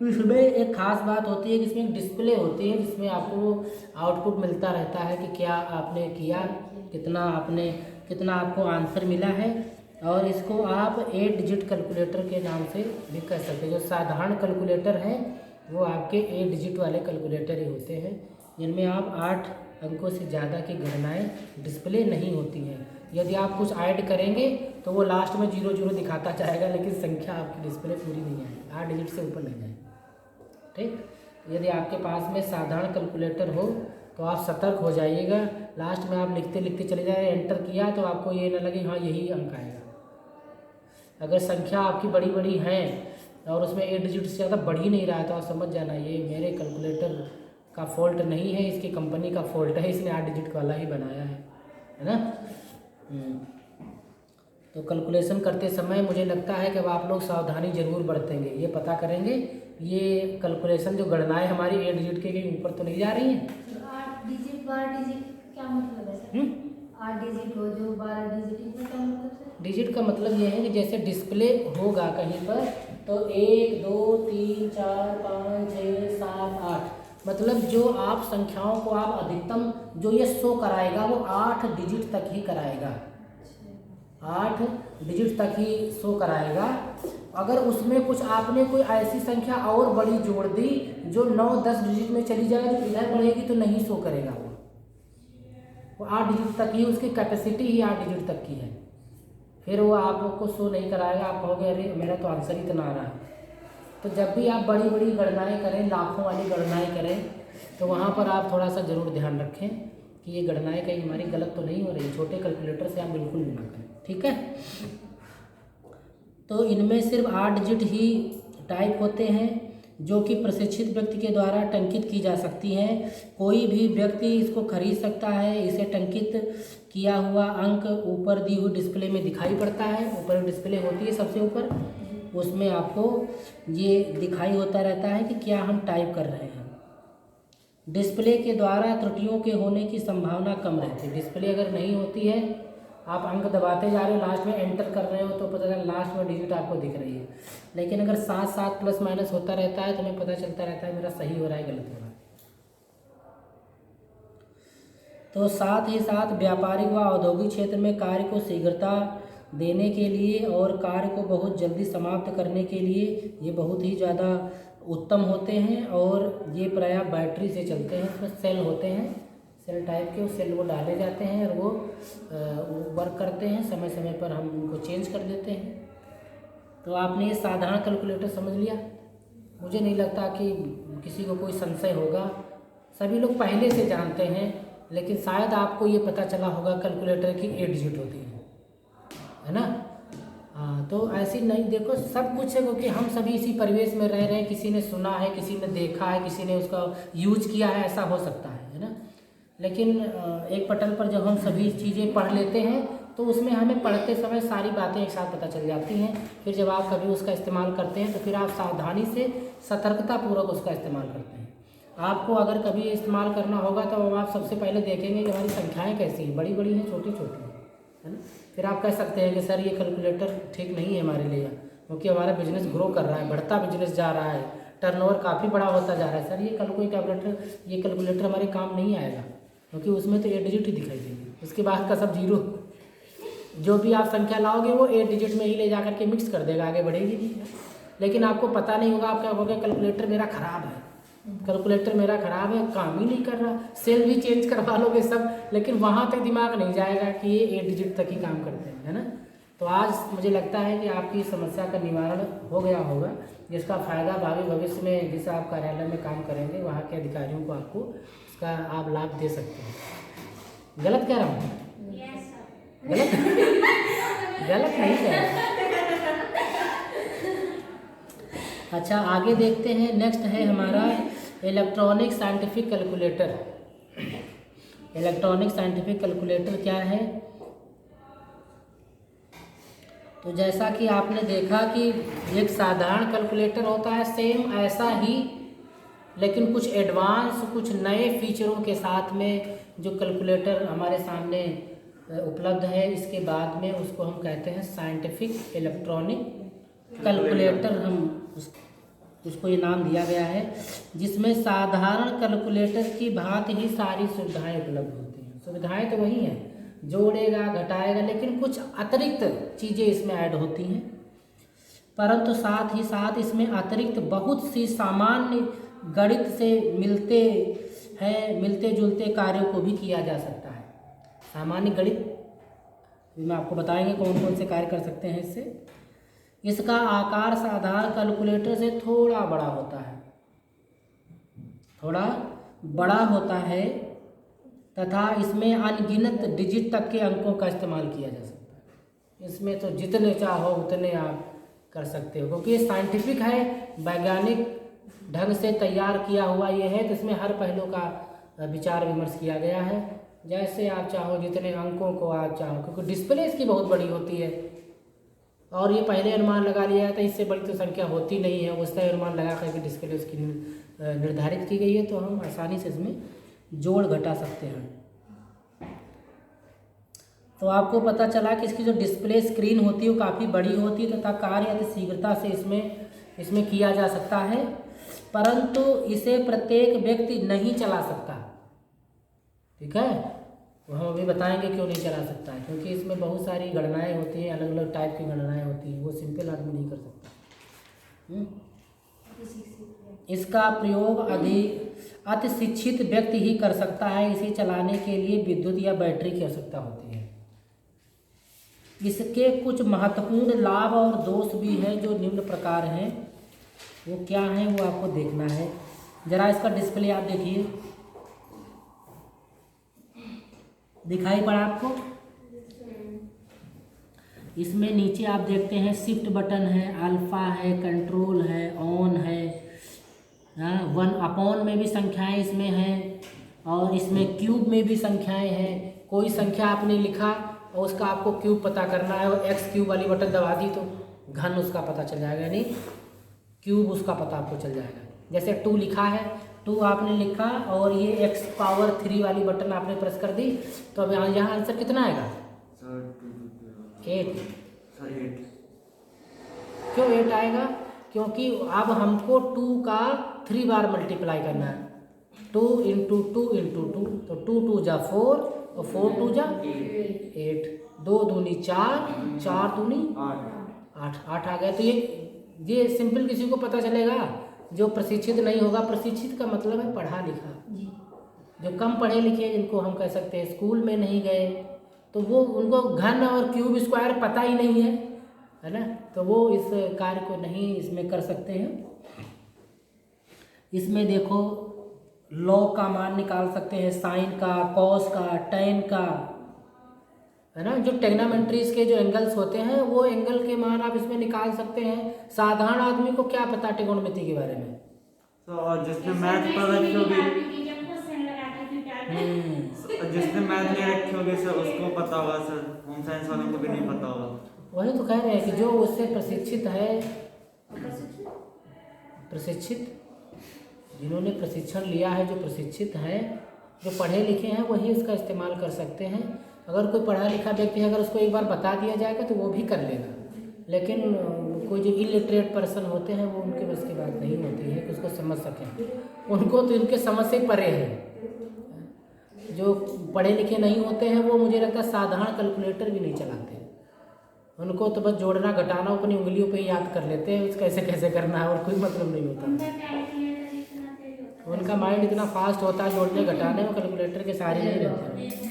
A: इसमें एक खास बात होती है कि इसमें डिस्प्ले होती है, जिसमें आपको आउटपुट मिलता रहता है कि क्या आपने किया, कितना आपको आंसर मिला है। और इसको आप 8 डिजिट कैलकुलेटर के नाम से भी कह सकते हैं। जो साधारण कैलकुलेटर हैं वो आपके 8 डिजिट वाले कैलकुलेटर ही होते हैं, जिनमें आप 8 अंकों से ज़्यादा की गणनाएं डिस्प्ले नहीं होती हैं। यदि आप कुछ ऐड करेंगे तो वो लास्ट में 0 दिखाता जाएगा, लेकिन संख्या आपकी डिस्प्ले पूरी नहीं आएगी, 8 डिजिट से ऊपर नहीं जाएगी। ठीक। यदि आपके पास में साधारण कैलकुलेटर हो तो आप सतर्क हो जाइएगा। लास्ट में आप लिखते लिखते चले जाए, एंटर किया तो आपको ये ना लगे हाँ यही अंक आएगा। अगर संख्या आपकी बड़ी बड़ी है और उसमें 8 डिजिट से ज़्यादा बढ़ ही नहीं रहा है तो आप समझ जाना ये मेरे कैलकुलेटर का फॉल्ट नहीं है, इसकी कंपनी का फॉल्ट है, इसने 8 डिजिट वाला ही बनाया है ना। तो कैलकुलेशन करते समय मुझे लगता है कि अब आप लोग सावधानी जरूर बरतेंगे, ये पता करेंगे ये कैलकुलेशन जो गणनाएं हमारी 8 डिजिट के ऊपर तो नहीं जा रही हैं।
C: 8 डिजिट 12 डिजिट क्या मतलब है सर? 8 डिजिट हो जो 12 डिजिट, इसमें क्या मतलब सर?
A: डिजिट का मतलब ये है कि जैसे डिस्प्ले होगा कहीं पर तो 1 2 3 4 5 6 7 8, मतलब जो आप संख्याओं को आप अधिकतम जो ये शो कराएगा वो 8 डिजिट तक ही कराएगा, 8 डिजिट तक ही शो कराएगा। अगर उसमें कुछ आपने कोई ऐसी संख्या और बड़ी जोड़ दी जो 9-10 डिजिट में चली जाएगी तो इधर बढ़ेगी तो नहीं शो करेगा वो 8 डिजिट तक ही, उसकी कैपेसिटी ही 8 डिजिट तक की है, फिर वो आपको शो नहीं कराएगा। आप कहोगे अरे मेरा तो आंसर ही इतना आ रहा है। तो जब भी आप बड़ी बड़ी गणनाएं करें, लाखों वाली गणनाएं करें, तो वहाँ पर आप थोड़ा सा ज़रूर ध्यान रखें कि ये गणनाएं कहीं हमारी गलत तो नहीं हो रही। छोटे कैलकुलेटर से आप बिल्कुल भी ना करें, ठीक है। तो इनमें सिर्फ 8 डिजिट ही टाइप होते हैं जो कि प्रशिक्षित व्यक्ति के द्वारा टंकित की जा सकती हैं। कोई भी व्यक्ति इसको खरीद सकता है। इसे टंकित किया हुआ अंक ऊपर दी हुई डिस्प्ले में दिखाई पड़ता है। ऊपर डिस्प्ले होती है सबसे ऊपर, उसमें आपको ये दिखाई होता रहता है कि क्या हम टाइप कर रहे हैं। डिस्प्ले के द्वारा त्रुटियों के होने की संभावना कम रहती है। डिस्प्ले अगर नहीं होती है, आप अंक दबाते जा रहे हो, लास्ट में एंटर कर रहे हो तो पता चला लास्ट में डिजिट आपको दिख रही है। लेकिन अगर साथ साथ प्लस माइनस होता रहता है तो हमें पता चलता रहता है मेरा सही हो रहा है गलत हो रहा है। तो साथ ही साथ व्यापारिक व औद्योगिक क्षेत्र में कार्य को शीघ्रता देने के लिए और कार्य को बहुत जल्दी समाप्त करने के लिए ये बहुत ही ज़्यादा उत्तम होते हैं। और ये प्रायः बैटरी से चलते हैं। इसमें सेल होते हैं, सेल टाइप के, उस सेल वो डाले जाते हैं और वो वर्क करते हैं। समय समय पर हम उनको चेंज कर देते हैं। तो आपने ये साधारण कैलकुलेटर समझ लिया। मुझे नहीं लगता कि किसी को कोई संशय होगा, सभी लोग पहले से जानते हैं। लेकिन शायद आपको ये पता चला होगा कैलकुलेटर की 8 डिजिट होती है ना। हाँ, तो ऐसी नहीं, देखो सब कुछ है क्योंकि हम सभी इसी परिवेश में रह रहे हैं। किसी ने सुना है, किसी ने देखा है, किसी ने उसका यूज किया है, ऐसा हो सकता है ना। लेकिन एक पटल पर जब हम सभी चीज़ें पढ़ लेते हैं तो उसमें हमें पढ़ते समय सारी बातें एक साथ पता चल जाती हैं। फिर जब आप कभी उसका इस्तेमाल करते हैं तो फिर आप सावधानी से सतर्कतापूर्वक उसका इस्तेमाल करते हैं। आपको अगर कभी इस्तेमाल करना होगा तो आप सबसे पहले देखेंगे कि हमारी संख्याएँ कैसी हैं, बड़ी बड़ी हैं, छोटी छोटी हैं, है ना। फिर आप कह सकते हैं कि सर ये कैलकुलेटर ठीक नहीं है हमारे लिए, क्योंकि हमारा बिजनेस ग्रो कर रहा है, बढ़ता बिजनेस जा रहा है, टर्नओवर काफ़ी बड़ा होता जा रहा है। सर ये ये कैलकुलेटर हमारे काम नहीं आएगा, क्योंकि उसमें तो 8 डिजिट ही दिखाई देंगे, उसके बाद का सब जीरो। जो भी आप संख्या लाओगे वो 8 डिजिट में ही ले जा करके मिक्स कर देगा, आगे बढ़ेगी नहीं। लेकिन आपको पता नहीं होगा, आप क्या कहोगे कैलकुलेटर मेरा ख़राब है, कैलकुलेटर मेरा ख़राब है, काम ही नहीं कर रहा, सेल भी चेंज करवा लोगे सब, लेकिन वहाँ तक दिमाग नहीं जाएगा कि ये 8 डिजिट तक ही काम करते हैं, है ना। तो आज मुझे लगता है कि आपकी समस्या का निवारण हो गया होगा, जिसका फ़ायदा भावी भविष्य में जिस आप कार्यालय में काम करेंगे वहाँ के अधिकारियों को आपको उसका आप लाभ दे सकते हैं। गलत कह रहा हूँ? गलत गलत नहीं कह रहा। अच्छा, आगे देखते हैं। नेक्स्ट है हमारा electronic scientific calculator. Electronic scientific calculator क्या है? तो जैसा कि आपने देखा कि एक साधारण कैलकुलेटर होता है, सेम ऐसा ही, लेकिन कुछ एडवांस, कुछ नए फीचरों के साथ में जो कैलकुलेटर हमारे सामने उपलब्ध है, इसके बाद में उसको हम कहते हैं साइंटिफिक इलेक्ट्रॉनिक कैलकुलेटर। हम उसको ये नाम दिया गया है, जिसमें साधारण कैलकुलेटर की भांति ही सारी सुविधाएं उपलब्ध होती हैं। सुविधाएं तो वही हैं, जोड़ेगा घटाएगा, लेकिन कुछ अतिरिक्त चीज़ें इसमें ऐड होती हैं। परंतु साथ ही साथ इसमें अतिरिक्त बहुत सी सामान्य गणित से मिलते जुलते कार्यों को भी किया जा सकता है। सामान्य गणित में आपको बताएंगे कौन कौन से कार्य कर सकते हैं इससे। इसका आकार साधारण कैलकुलेटर से थोड़ा बड़ा होता है, थोड़ा बड़ा होता है, तथा इसमें अनगिनत डिजिट तक के अंकों का इस्तेमाल किया जा सकता है। इसमें तो जितने चाहो उतने आप कर सकते हो, क्योंकि ये साइंटिफिक है, वैज्ञानिक ढंग से तैयार किया हुआ ये है। तो इसमें हर पहलू का विचार विमर्श किया गया है। जैसे आप चाहो, जितने अंकों को आप चाहो, क्योंकि डिस्प्ले इसकी बहुत बड़ी होती है और ये पहले अनुमान लगा लिया था, इससे बड़ी तो संख्या होती नहीं है, उसका अनुमान लगा करके डिस्प्ले उसकी निर्धारित की गई है। तो हम आसानी से इसमें जोड़ घटा सकते हैं। तो आपको पता चला कि इसकी जो डिस्प्ले स्क्रीन होती है वो काफ़ी बड़ी होती है तथा कार्य अति शीघ्रता से इसमें किया जा सकता है, परंतु इसे प्रत्येक व्यक्ति नहीं चला सकता। ठीक है, तो हम अभी बताएंगे क्यों नहीं चला सकता है, क्योंकि इसमें बहुत सारी गणनाएं होती हैं, अलग अलग टाइप की गणनाएं होती हैं, वो सिंपल आदमी नहीं कर सकता। इसका प्रयोग अति शिक्षित व्यक्ति ही कर सकता है। इसे चलाने के लिए विद्युत या बैटरी की आवश्यकता होती है। इसके कुछ महत्वपूर्ण लाभ और दोष भी हैं जो निम्न प्रकार हैं। वो क्या हैं वो आपको देखना है। जरा इसका डिस्प्ले आप देखिए, दिखाई पड़ा आपको? इसमें नीचे आप देखते हैं शिफ्ट बटन है, अल्फा है, कंट्रोल है, ऑन है, 1 में भी संख्याएं इसमें हैं, और इसमें क्यूब में भी संख्याएं हैं। कोई संख्या आपने लिखा और उसका आपको क्यूब पता करना है और एक्स क्यूब वाली बटन दबा दी तो घन उसका पता चल जाएगा, यानी क्यूब उसका पता आपको चल जाएगा। जैसे 2 लिखा है, 2 आपने लिखा और ये x पावर 3 वाली बटन आपने प्रेस कर दी तो अब यहाँ आंसर कितना आएगा? 8। क्यों 8 आएगा? क्योंकि अब हमको 2 का 3 बार मल्टीप्लाई करना है। 2 × 2 × 2 तो 2 2 जा 4 और 4 2 जा 8, 2 दूनी 4, 4 दूनी 8 आ गया। तो ये सिंपल किसी को पता चलेगा जो प्रशिक्षित नहीं होगा। प्रशिक्षित का मतलब है पढ़ा लिखा। जो कम पढ़े लिखे, जिनको हम कह सकते हैं स्कूल में नहीं गए, तो वो उनको घन और क्यूब स्क्वायर पता ही नहीं है ना, तो वो इस कार्य को नहीं इसमें कर सकते हैं। इसमें देखो लॉग का मान निकाल सकते हैं, साइन का, कॉस का, टैन का, है ना। जो टेग्नामेंट्रीज के जो एंगल्स होते हैं वो एंगल के मान आप इसमें निकाल सकते हैं। साधारण आदमी को क्या पता ट्रिगोनोमेट्री के बारे में?
B: तो जिसने मैथ पढ़ रखी होगी, जिसने मैथ ले रखी होगी सर उसको पता होगा सर, होम साइंस वालों को भी नहीं पता होगा।
A: वही तो कह रहे हैं कि जो उससे प्रशिक्षित है, प्रशिक्षित जिन्होंने प्रशिक्षण लिया है, जो प्रशिक्षित हैं, जो पढ़े लिखे हैं, वही इसका इस्तेमाल कर सकते हैं। अगर कोई पढ़ा लिखा व्यक्ति है, अगर उसको एक बार बता दिया जाएगा तो वो भी कर लेगा, लेकिन कोई जो इलिटरेट पर्सन होते हैं वो उनके बस की बात नहीं होती है कि उसको समझ सकें। उनको तो इनके समझ से परे है। जो पढ़े लिखे नहीं होते हैं वो मुझे लगता है साधारण कैलकुलेटर भी नहीं चलाते। उनको तो बस जोड़ना घटाना अपनी उंगलियों पे याद कर लेते हैं, कैसे कैसे करना है, और कोई मतलब नहीं होता। उनका माइंड इतना फास्ट होता है जोड़ने घटाने में, कैलकुलेटर के सारे नहीं रहते।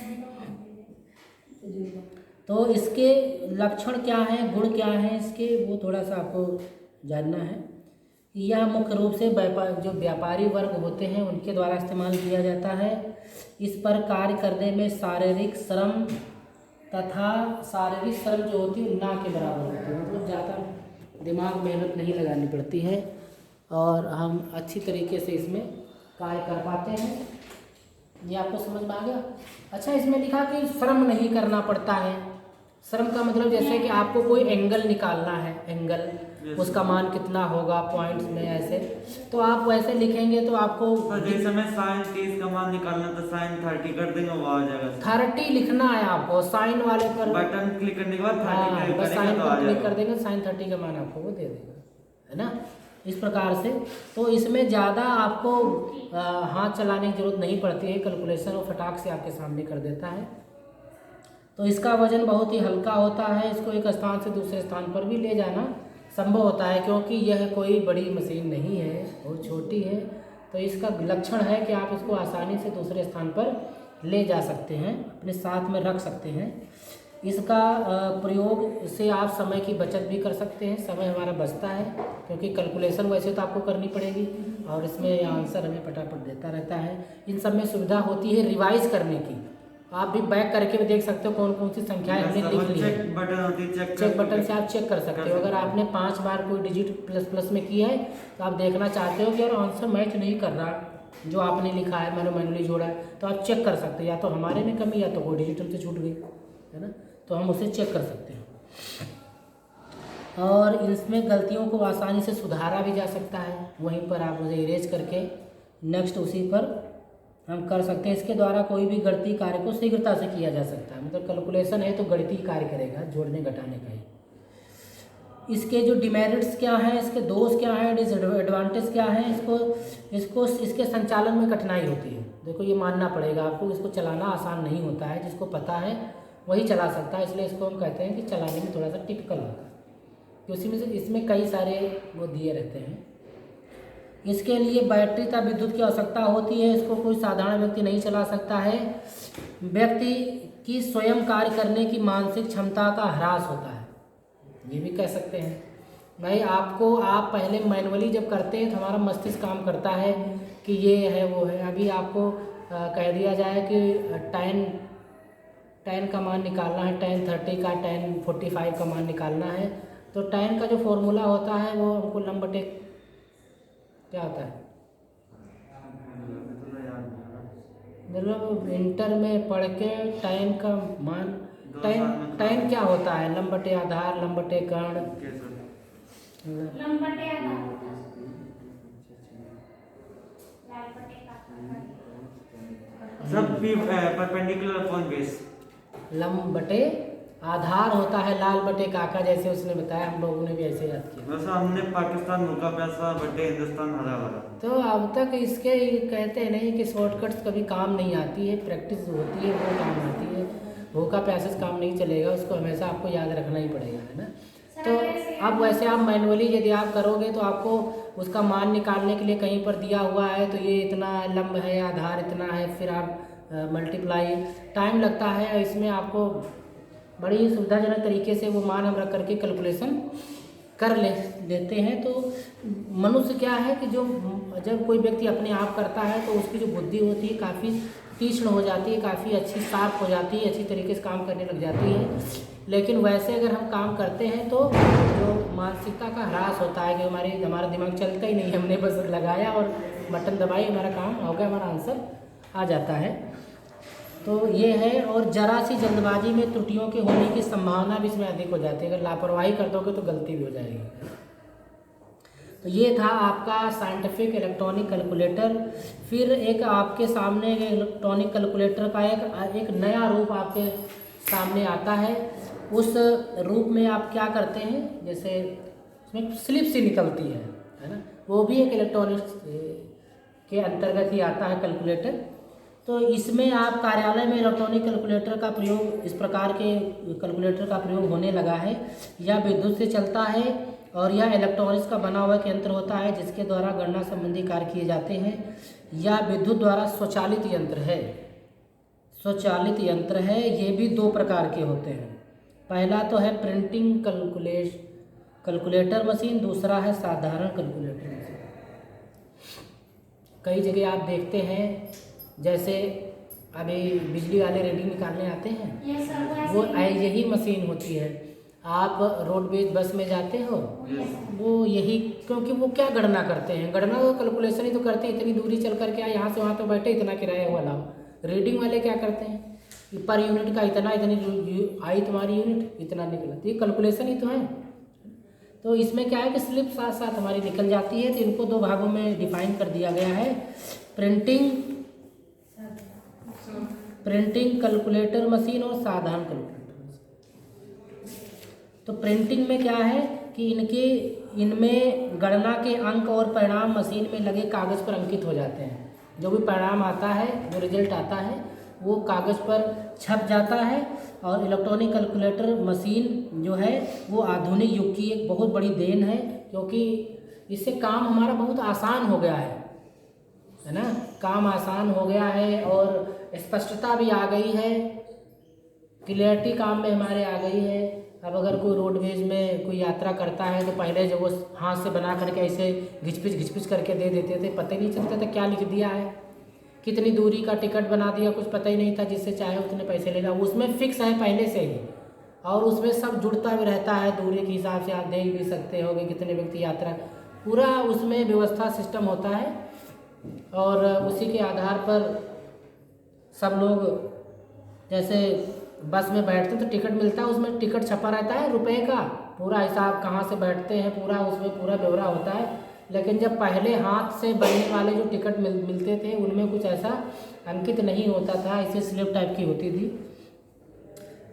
A: तो इसके लक्षण क्या हैं, गुण क्या हैं इसके, वो थोड़ा सा आपको जानना है। यह मुख्य रूप से जो व्यापारी वर्ग होते हैं उनके द्वारा इस्तेमाल किया जाता है। इस पर कार्य करने में शारीरिक श्रम तथा शारीरिक श्रम जो होती है ना के बराबर होती है, मतलब ज़्यादा दिमाग मेहनत नहीं लगानी पड़ती है और हम अच्छी तरीके से इसमें कार्य कर पाते हैं। ये आपको समझ में आ गया? अच्छा, इसमें लिखा कि श्रम नहीं करना पड़ता है। श्रम का मतलब जैसे कि आपको कोई एंगल निकालना है, एंगल उसका मान कितना होगा पॉइंट्स में, ऐसे तो आप वैसे लिखेंगे तो आपको
B: जिस समय साइन 30 का मान निकालना तो साइन 30 कर देंगे, वो आ जाएगा।
A: 30 लिखना है आपको, साइन वाले पर
B: बटन क्लिक करने के बाद 30
A: बस साइन पर क्लिक कर देंगे, साइन 30 का मान आपको वो दे देगा, है ना। इस प्रकार से तो इसमें ज़्यादा आपको हाथ चलाने की जरूरत नहीं पड़ती है, कैलकुलेशन वो फटाक से आपके सामने कर देता है। तो इसका वजन बहुत ही हल्का होता है, इसको एक स्थान से दूसरे स्थान पर भी ले जाना संभव होता है, क्योंकि यह कोई बड़ी मशीन नहीं है, बहुत छोटी है। तो इसका लक्षण है कि आप इसको आसानी से दूसरे स्थान पर ले जा सकते हैं, अपने साथ में रख सकते हैं। इसका प्रयोग से आप समय की बचत भी कर सकते हैं, समय हमारा बचता है, क्योंकि कैलकुलेशन वैसे तो आपको करनी पड़ेगी और इसमें आंसर हमें फटाफट देता रहता है। इन सब में सुविधा होती है रिवाइज करने की, आप भी बैक करके भी देख सकते हो कौन कौन सी संख्याएं हमने लिख ली है। चेक बटन से आप चेक कर सकते हो। अगर आपने 5 बार कोई डिजिट प्लस प्लस में किया है तो आप देखना चाहते हो कि यार आंसर मैच नहीं कर रहा जो आपने लिखा है, मैंने मैनुअली जोड़ा है, तो आप चेक कर सकते हो, या तो हमारे में कमी या तो कोई डिजिटल से छूट गई, है ना, तो हम उसे चेक कर सकते हैं। और इसमें गलतियों को आसानी से सुधारा भी जा सकता है, वहीं पर आप उसे इरेज करके नेक्स्ट उसी पर हम कर सकते हैं। इसके द्वारा कोई भी गणितीय कार्य को शीघ्रता से किया जा सकता है। मतलब कैलकुलेशन है तो गणितीय कार्य करेगा, जोड़ने घटाने का ही। इसके जो डिमेरिट्स क्या हैं, इसके दोष क्या हैं, डिसएडवांटेज क्या हैं, इसको इसके संचालन में कठिनाई होती है। देखो ये मानना पड़ेगा आपको, इसको चलाना आसान नहीं होता है। जिसको पता है वही चला सकता है, इसलिए इसको हम कहते हैं कि चलाने में थोड़ा सा टिपिकल होता है, क्योंकि में से इसमें कई सारे वो दिए रहते हैं। इसके लिए बैटरी तथा विद्युत की आवश्यकता होती है। इसको कोई साधारण व्यक्ति नहीं चला सकता है। व्यक्ति की स्वयं कार्य करने की मानसिक क्षमता का ह्रास होता है, ये भी कह सकते हैं। भाई आप पहले मैनुअली जब करते हैं तो हमारा मस्तिष्क काम करता है कि ये है वो है। अभी आपको कह दिया जाए कि tan का मान निकालना है, tan 30 का tan 45 का मान निकालना है, तो tan का जो फॉर्मूला होता है वो हमको लंब बटे क्या होता है, मतलब इंटर में पढ़ के tan का मान tan क्या होता है, लंब बटे आधार, लंब बटे कर्ण,
C: लंबटे आधार होता है, लाल पट्टे का
B: सब P परपेंडिकुलर अपॉन बेस।
A: लंब बटे आधार होता है लाल बटे काका, जैसे उसने बताया, हम लोगों ने भी ऐसे याद किया।
B: वैसे हमने पाकिस्तान भूखा प्यासा बटे हिंदुस्तान हरा भरा।
A: तो अब तक इसके कहते नहीं कि शॉर्टकट्स कभी काम नहीं आती है, प्रैक्टिस होती है वो काम आती है। भूखा प्यासे से काम नहीं चलेगा, उसको हमेशा आपको याद रखना ही पड़ेगा, है ना। तो अब वैसे आप मैनुअली यदि आप करोगे तो आपको उसका मान निकालने के लिए कहीं पर दिया हुआ है तो ये इतना लंब है, आधार इतना है, फिर आप मल्टीप्लाई, टाइम लगता है। इसमें आपको बड़ी सुविधाजनक तरीके से वो मान हम रख करके कैलकुलेशन कर लेते हैं। तो मनुष्य क्या है कि जब कोई व्यक्ति अपने आप करता है तो उसकी जो बुद्धि होती है काफ़ी तीक्ष्ण हो जाती है, काफ़ी अच्छी शार्प हो जाती है, अच्छी तरीके से काम करने लग जाती है। लेकिन वैसे अगर हम काम करते हैं तो जो मानसिकता का ह्रास होता है कि हमारा दिमाग चलता ही नहीं, हमने बस लगाया और बटन दबाई, हमारा काम हो गया, हमारा आंसर आ जाता है। तो ये है। और जरा सी जल्दबाजी में त्रुटियों के होने की संभावना भी इसमें अधिक हो जाती है। अगर लापरवाही कर दोगे तो गलती भी हो जाएगी। तो ये था आपका साइंटिफिक इलेक्ट्रॉनिक कैलकुलेटर। फिर एक आपके सामने इलेक्ट्रॉनिक कैलकुलेटर का एक नया रूप आपके सामने आता है। उस रूप में आप क्या करते हैं, जैसे उसमें स्लिप सी निकलती है ना, वो भी एक इलेक्ट्रॉनिक्स के अंतर्गत ही आता है कैलकुलेटर। तो इसमें आप कार्यालय में इलेक्ट्रॉनिक कैलकुलेटर का प्रयोग, इस प्रकार के कैलकुलेटर का प्रयोग होने लगा है। यह विद्युत से चलता है और यह इलेक्ट्रॉनिक्स का बना हुआ एक यंत्र होता है जिसके द्वारा गणना संबंधी कार्य किए जाते हैं। यह विद्युत द्वारा स्वचालित यंत्र है। स्वचालित यंत्र है। ये भी दो प्रकार के होते हैं। पहला तो है प्रिंटिंग कैलकुलेटर मशीन, दूसरा है साधारण कैलकुलेटर मशीन। कई जगह आप देखते हैं, जैसे अभी बिजली वाले रीडिंग निकालने आते हैं, वो यही मशीन होती है। आप रोडवेज बस में जाते हो, वो यही, क्योंकि वो क्या गणना करते हैं, गणना तो कैलकुलेशन ही तो करते हैं। इतनी दूरी चल करके यहाँ से वहाँ तो बैठे, इतना किराया हुआ लाओ। रीडिंग वाले क्या करते हैं, पर यूनिट का इतना आई तुम्हारी यूनिट इतना निकला, तो ये कैलकुलेशन ही तो है। तो इसमें क्या है कि स्लिप साथ साथ हमारी निकल जाती है। तो इनको दो भागों में डिफाइन कर दिया गया है, प्रिंटिंग कैलकुलेटर मशीन और साधारण कैलकुलेटर मशीन। तो प्रिंटिंग में क्या है कि इनमें गणना के अंक और परिणाम मशीन में लगे कागज़ पर अंकित हो जाते हैं। जो भी परिणाम आता है, जो रिजल्ट आता है, वो कागज़ पर छप जाता है। और इलेक्ट्रॉनिक कैलकुलेटर मशीन जो है वो आधुनिक युग की एक बहुत बड़ी देन है, क्योंकि इससे काम हमारा बहुत आसान हो गया है ना। काम आसान हो गया है और स्पष्टता भी आ गई है, क्लियरिटी काम में हमारे आ गई है। अब अगर कोई रोडवेज में कोई यात्रा करता है तो पहले जब वो हाथ से बना करके ऐसे घिचपिच करके दे देते थे, पता ही नहीं चलता था क्या लिख दिया है, कितनी दूरी का टिकट बना दिया, कुछ पता ही नहीं था, जिससे चाहे उतने पैसे लेगा। उसमें फिक्स है पहले से ही, और उसमें सब जुड़ता भी रहता है। दूरी के हिसाब से आप देख भी सकते हो कि कितने व्यक्ति यात्रा, पूरा उसमें व्यवस्था सिस्टम होता है। और उसी के आधार पर सब लोग, जैसे बस में बैठते तो टिकट मिलता है, उसमें टिकट छपा रहता है रुपए का, पूरा हिसाब कहाँ से बैठते हैं, पूरा उसमें पूरा ब्यौरा होता है। लेकिन जब पहले हाथ से बनने वाले जो टिकट मिलते थे उनमें कुछ ऐसा अंकित नहीं होता था, इसे स्लिप टाइप की होती थी।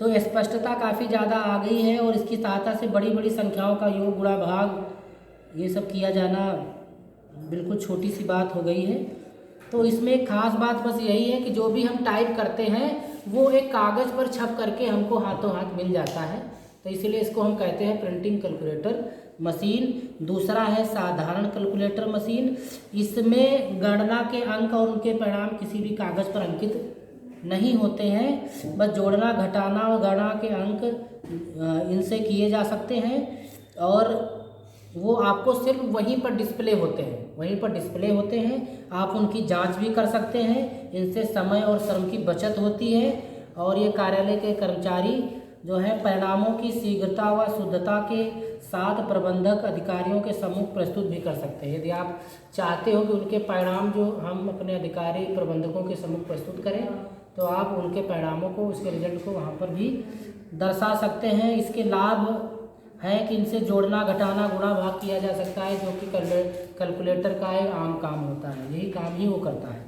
A: तो स्पष्टता काफ़ी ज़्यादा आ गई है और इसकी सहायता से बड़ी बड़ी संख्याओं का योग गुणा भाग ये सब किया जाना बिल्कुल छोटी सी बात हो गई है। तो इसमें एक खास बात बस यही है कि जो भी हम टाइप करते हैं वो एक कागज़ पर छप करके हमको हाथों हाथ मिल जाता है, तो इसीलिए इसको हम कहते हैं प्रिंटिंग कैलकुलेटर मशीन। दूसरा है साधारण कैलकुलेटर मशीन। इसमें गणना के अंक और उनके परिणाम किसी भी कागज़ पर अंकित नहीं होते हैं, बस जोड़ना घटाना और गणना के अंक इनसे किए जा सकते हैं और वो आपको सिर्फ वहीं पर डिस्प्ले होते हैं, आप उनकी जांच भी कर सकते हैं। इनसे समय और श्रम की बचत होती है और ये कार्यालय के कर्मचारी जो है परिणामों की शीघ्रता व शुद्धता के साथ प्रबंधक अधिकारियों के सम्मुख प्रस्तुत भी कर सकते हैं। यदि आप चाहते हो कि उनके परिणाम जो हम अपने अधिकारी प्रबंधकों के सम्मुख प्रस्तुत करें तो आप उनके परिणामों को, उसके रिजल्ट को वहाँ पर भी दर्शा सकते हैं। इसके लाभ हैं कि इनसे जोड़ना घटाना गुणा भाग किया जा सकता है, जो कि कैलकुलेटर का एक आम काम होता है, यही काम ही वो करता है।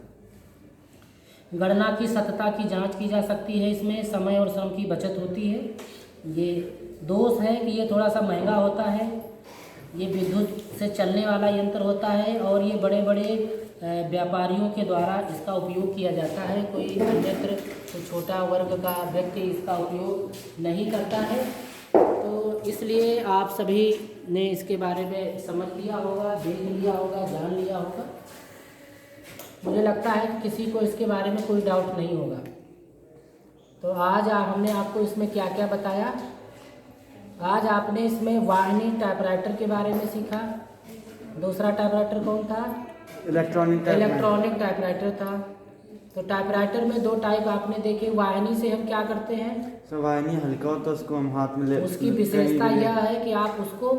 A: गणना की सत्यता की जांच की जा सकती है, इसमें समय और श्रम की बचत होती है। ये दोष है कि ये थोड़ा सा महंगा होता है, ये विद्युत से चलने वाला यंत्र होता है और ये बड़े बड़े व्यापारियों के द्वारा इसका उपयोग किया जाता है। कोई अन्यत्र कोई छोटा वर्ग का व्यक्ति इसका उपयोग नहीं करता है। तो इसलिए आप सभी ने इसके बारे में समझ लिया होगा, देख लिया होगा, जान लिया होगा। मुझे लगता है कि किसी को इसके बारे में कोई डाउट नहीं होगा। तो आज हमने आपको इसमें क्या क्या बताया। आज आपने इसमें वाहिनी टाइपराइटर के बारे में सीखा। दूसरा टाइपराइटर कौन था? इलेक्ट्रॉनिक टाइपराइटर था। तो टाइपराइटर में दो टाइप आपने देखे। वाहिनी से हम क्या करते हैं?
B: तो वाहिनी हल्का होता है, उसको हम हाथ में ले,
A: उसकी विशेषता यह है कि आप उसको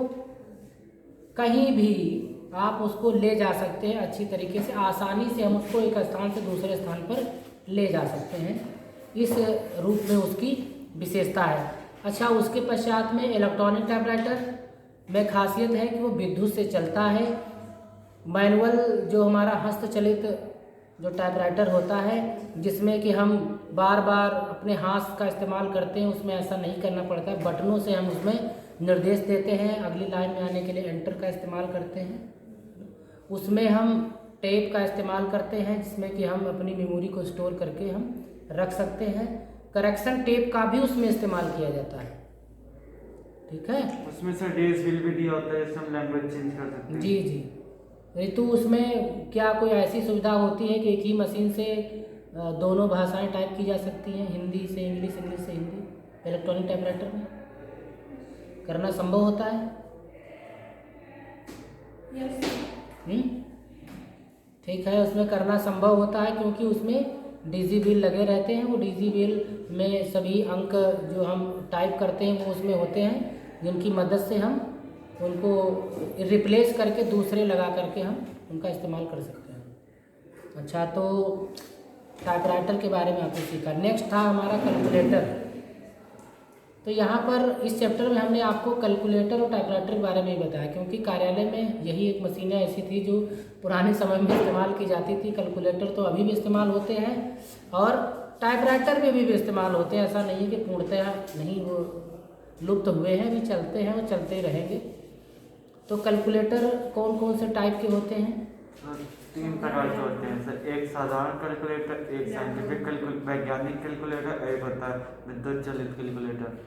A: कहीं भी आप उसको ले जा सकते हैं अच्छी तरीके से, आसानी से हम उसको एक स्थान से दूसरे स्थान पर ले जा सकते हैं। इस रूप में उसकी विशेषता है। अच्छा, उसके पश्चात में इलेक्ट्रॉनिक टाइपराइटर में खासियत है कि वो विद्युत से चलता है। मैनुअल जो हमारा हस्तचलित जो टाइपराइटर होता है, जिसमें कि हम बार बार अपने हाथ का इस्तेमाल करते हैं, उसमें ऐसा नहीं करना पड़ता है। बटनों से हम उसमें निर्देश देते हैं, अगली लाइन में आने के लिए एंटर का इस्तेमाल करते हैं। उसमें हम टेप का इस्तेमाल करते हैं, जिसमें कि हम अपनी मेमोरी को स्टोर करके हम रख सकते हैं। करेक्शन टेप का भी उसमें इस्तेमाल किया जाता है। ठीक है,
B: उसमें सर डेज विल भी दिया होता है, हम लैंग्वेज चेंज कर सकते हैं।
A: जी जी। ऋतु, उसमें क्या कोई ऐसी सुविधा होती है कि एक ही मशीन से दोनों भाषाएं टाइप की जा सकती हैं, हिंदी से इंग्लिश, इंग्लिश से हिंदी? इलेक्ट्रॉनिक टाइपराइटर में करना संभव होता है। ठीक है, उसमें करना संभव होता है क्योंकि उसमें डिजी बिल लगे रहते हैं। वो डिजी बिल में सभी अंक जो हम टाइप करते हैं वो उसमें होते हैं, जिनकी मदद से हम उनको रिप्लेस करके दूसरे लगा करके हम उनका इस्तेमाल कर सकते हैं। अच्छा, तो टाइपराइटर के बारे में आपने सीखा। नेक्स्ट था हमारा कैलकुलेटर। तो यहाँ पर इस चैप्टर में हमने आपको कैलकुलेटर और टाइपराइटर के बारे में ही बताया, क्योंकि कार्यालय में यही एक मशीनें ऐसी थी जो पुराने समय में इस्तेमाल की जाती थी। कैलकुलेटर तो अभी भी इस्तेमाल होते हैं और टाइपराइटर में भी इस्तेमाल होते हैं। ऐसा नहीं है कि पूर्णतः नहीं वो लुप्त हुए हैं, भी चलते हैं और चलते ही रहेंगे। तो कैलकुलेटर कौन कौन से टाइप के होते हैं?
B: तीन प्रकार के होते हैं सर। एक साधारण कैलकुलेटर, एक साइंटिफिक वैज्ञानिक कैलकुलेटर, एक होता है विद्युत चालित कैलकुलेटर।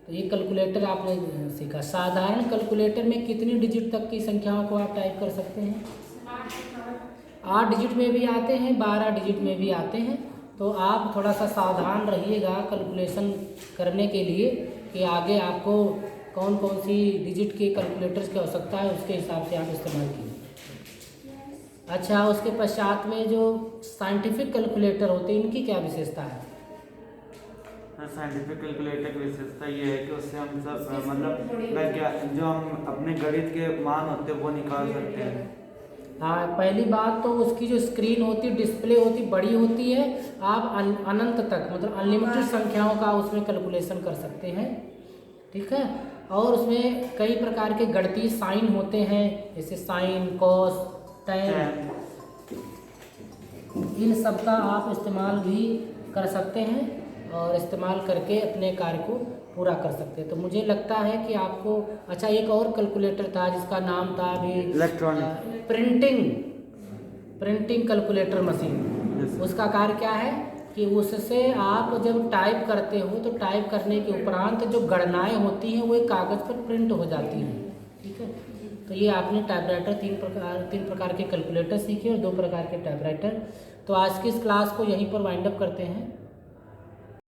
A: तो ये कैलकुलेटर आपने सीखा। साधारण कैलकुलेटर में कितनी डिजिट तक की संख्याओं को आप टाइप कर सकते हैं? 8 डिजिट में भी आते हैं, 12 डिजिट में भी आते हैं। तो आप थोड़ा सा सावधान रहिएगा कैलकुलेशन करने के लिए कि आगे आपको कौन कौन सी डिजिट के कैलकुलेटर्स की आवश्यकता है, उसके हिसाब से आप इस्तेमाल कीजिए। अच्छा, उसके पश्चात में जो साइंटिफिक कैलकुलेटर होते हैं, इनकी क्या विशेषता है?
B: साइंटिफिक कैलकुलेटर की विशेषता ये है कि उससे हम सब मतलब जो हम अपने गणित के मान होते हैं वो निकाल सकते हैं।
A: हाँ, पहली बात तो उसकी जो स्क्रीन होती है, डिस्प्ले होती, बड़ी होती है। आप अनंत तक मतलब अनलिमिटेड संख्याओं का उसमें कैलकुलेशन कर सकते हैं। ठीक है। और उसमें कई प्रकार के गणितीय साइन होते हैं, जैसे साइन, कॉस, टैन, इन सब का आप इस्तेमाल भी कर सकते हैं और इस्तेमाल करके अपने कार्य को पूरा कर सकते हैं। तो मुझे लगता है कि आपको, अच्छा एक और कैलकुलेटर था जिसका नाम था अभी
B: इलेक्ट्रॉनिक
A: प्रिंटिंग कैलकुलेटर मशीन। उसका कार्य क्या है कि उससे आप जब टाइप करते हो तो टाइप करने के उपरांत जो गणनाएं होती हैं वो एक कागज़ पर प्रिंट हो जाती हैं, ठीक है। तो ये आपने टाइपराइटर तीन प्रकार के कैलकुलेटर सीखे और 2 प्रकार के टाइपराइटर। तो आज की इस क्लास को यहीं पर वाइंड अप करते हैं।